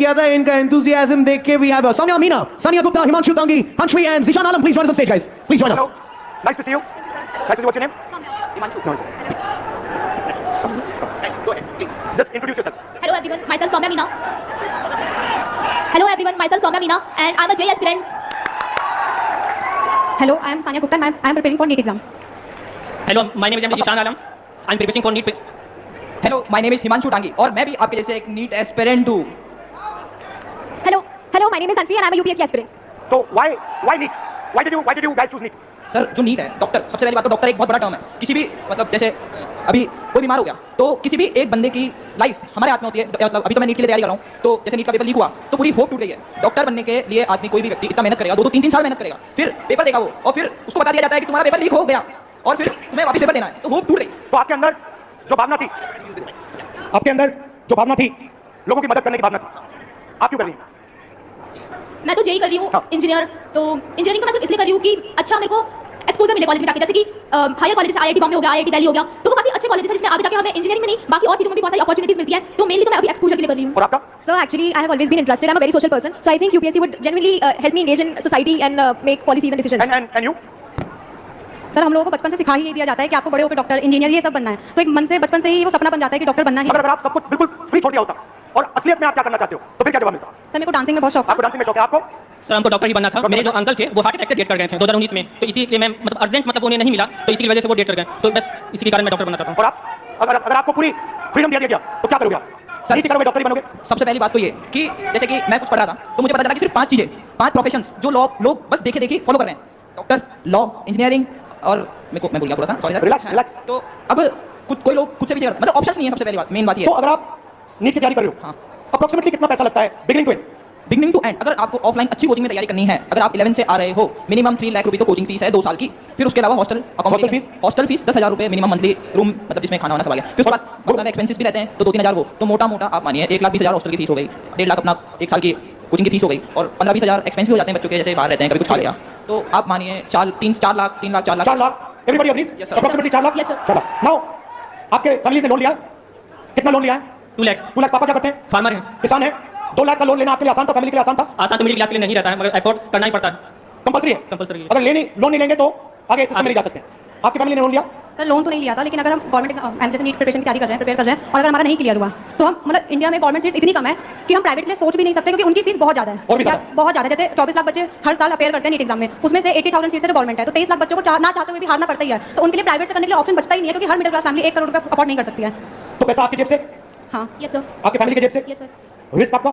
किया था, इनका एंथुसियाज्म देख के we have Sania Meena, Sania Gupta, Himanshu Tangi, Hansvi and Zeeshan Alam. Please join us on stage guys. Please join us. Nice to see you. Nice to see you. What's your name? Himanshu. No, sir. Nice. Go ahead, please. Just introduce yourself. Hello everyone, myself Soumya Meena. Hello everyone, myself Soumya Meena and I'm a JEE aspirant. Hello, I am Sania Gupta and I am preparing for NEET exam. Hello my name is Zeeshan Alam. I am preparating for NEET. Hello my name is Himanshu Tangi और मैं भी आपके जैसे एक NEET aspirant हूँ. Hello, my name is Hansvi and I'm a UPSC aspirant. So why NEET? Why did you guys choose NEET? Sir जो NEET है doctor, सबसे पहली बात तो डॉक्टर एक बहुत बड़ा टर्म है. किसी भी मतलब जैसे अभी कोई बीमार हो गया तो किसी भी एक बंदे की लाइफ हमारे हाथ में होती है. मतलब अभी तो मैं नीट के लिए तैयारी कर रहा हूँ, तो जैसे नीट का पेपर लीक हुआ तो पूरी होप टूट गई है. डॉक्टर बनने के लिए आदमी कोई भी व्यक्ति इतना मेहनत करेगा, 2-3 साल मेहनत करेगा, फिर पेपर देगा वो और फिर उसको बता दिया जाता है कि तुम्हारा पेपर लीक हो गया और फिर तुम्हें वापस पेपर देना है, तो होप टूट गई. तो आपके अंदर जो भावना थी, लोगों की मदद करने की भावना थी, आप क्यों कर रही हैं? मैं तो जेई कर रही हूँ इंजीनियर. तो इंजीनियरिंग का मैं सिर्फ इसलिए कर रही हूँ कि अच्छा मेरे को एक्सपोजर मिले कॉलेज में जाके, जैसे कि हायर कॉलेज आईआईटी बॉम्बे हो गया, आईआईटी दिल्ली हो गया, तो वो काफी अच्छे कॉलेज है जिसमें आगे जाके हमें इंजीनियरिंग में नहीं बाकी और चीजों में भी बहुत सारी अपॉर्चुनिटीज मिलती है. तो मेनली तो मैं अभी एक्सपोजर के लिए कर रही हूँ. और आपका? So actually I have always been interested. I'm a very social person. So I think UPSC would genuinely help me engage in society and make policies and decisions. And you? Sir हम लोगों को बचपन से सिखा ही दिया जाता है कि आपको बड़े होकर डॉक्टर, इंजीनियर ये सब बनना है. तो एक मन से बचपन से ही वो सपना बन जाता है कि डॉक्टर बनना ही. अगर आप सब कुछ बिल्कुल फ्री छोड़ दिया होता और असलियत में आप क्या करना चाहते हो तो फिर क्या जवाब मिलता? सर मेरे को डांसिंग में बहुत शौक है. आपको डांसिंग में शौक है? आपको? सर हमको डॉक्टर ही बनना था. मेरे जो अंकल थे वो हार्ट अटैक से डेथ कर गए थे 2019 में, तो इसीलिए मैं मतलब अर्जेंट मतलब उन्हें नहीं मिला, तो इसी वजह से वो डेथ कर गए. तो बस इसी के कारण मैं डॉक्टर बनना चाहता हूँ. और आप अगर आपको पूरी फ्रीडम दिया गया तो क्या करोगे आप? सर नीट करोगे, डॉक्टर ही बनोगे? सबसे पहली बात तो ये कि जैसे कि मैं कुछ पढ़ रहा था तो मुझे पता चला कि सिर्फ 5 चीजें, 5 प्रोफेशंस जो लोग बस देखे देखी फॉलो कर रहे हैं. डॉक्टर, लॉ, इंजीनियरिंग और मैं भूल गया थोड़ा सा, सॉरी सर. रिलैक्स. तो अब कोई लोग खुद से भी कर, मतलब ऑप्शंस नहीं है. सबसे पहली बात, मेन बात ये तो अगर आप नीट की तैयारी कर रहे हो, हाँ, अप्रोक्सीमेटली कितना पैसा लगता है बिगिनिंग टू एंड? अगर आपको ऑफलाइन अच्छी कोचिंग में तैयारी करनी है, अगर आप 11 से आ रहे हो, मिनिमम 3 लाख रुपए तो कोचिंग फीस है 2 साल की. फिर उसके अलावा हॉस्टल फीस 10,000 रुपए मिनिमम मंथली रूम, मतलब जिसमें खाना वाना सब आ गया. फिर उसके बाद बहुत सारे एक्सपेंसेस भी रहते हैं, तो 2-3 हज़ार वो तो मोटा आप मानिए 1,20,000 हॉस्टल की फीस हो गई, 1.5 लाख अपना 1 साल की कोचिंग की फीस हो गई और 15-20 हज़ार एक्सपेंस भी हो जाते हैं बच्चों के, जैसे बाहर रहते हैं कभी कुछ खा लिया, तो आप मानिए 4 lakh 4 lakh. Everybody agrees? Approximately 4 lakh. Yes, sir. 4 lakh. Now आपके फैमिली ने लोन लिया, कितना लोन लिया है? 2 लाख. 2 लाख. पापा क्या करते हैं? फार्मर है. किसान है. 2 लाख का लोन लेना आपके लिए आसान था, फैमिली के लिए आसान था? आसान तो मिडिल क्लास के लिए नहीं रहता है, मगर एफोर्ड करना ही पड़ता है. कंपल्सरी है. कंपलसरी. अगर लोन नहीं लेंगे तो आगे सिस्टम में नहीं जा सकते. आपकी फैमिली ने लोन लिया? सर लोन तो नहीं लिया था, लेकिन अगर हम गवर्नमेंट जैसे नीट प्रिपरेशन की तैयारी प्रिपेयर कर रहे हैं और अगर हमारा नहीं क्लियर हुआ तो हम मतलब इंडिया में गवर्नमेंट सीट इतनी कम है कि हम प्राइवेट के लिए सोच भी नहीं सकते, क्योंकि उनकी फीस बहुत ज़्यादा है. और भी बहुत ज़्यादा. जैसे 24 लाख बच्चे हर साल अपेयर करते हैं नीट एग्जाम में, उसमें से 80,000 सीट से जो गवर्नमेंट है, तो 23 लाख बच्चों को ना चाहते हुए भी हारना पड़ता ही है. तो उनके लिए प्राइवेट से करने के लिए ऑप्शन बचता ही नहीं है, क्योंकि हर मिडिल क्लास फैमिली 1 करोड़ रुपये अफोर्ड नहीं कर सकती है. तो पैसा आपकी जेब से, Yes sir. आपकी फैमिली की जेब से, Yes sir. रिस्क आपका.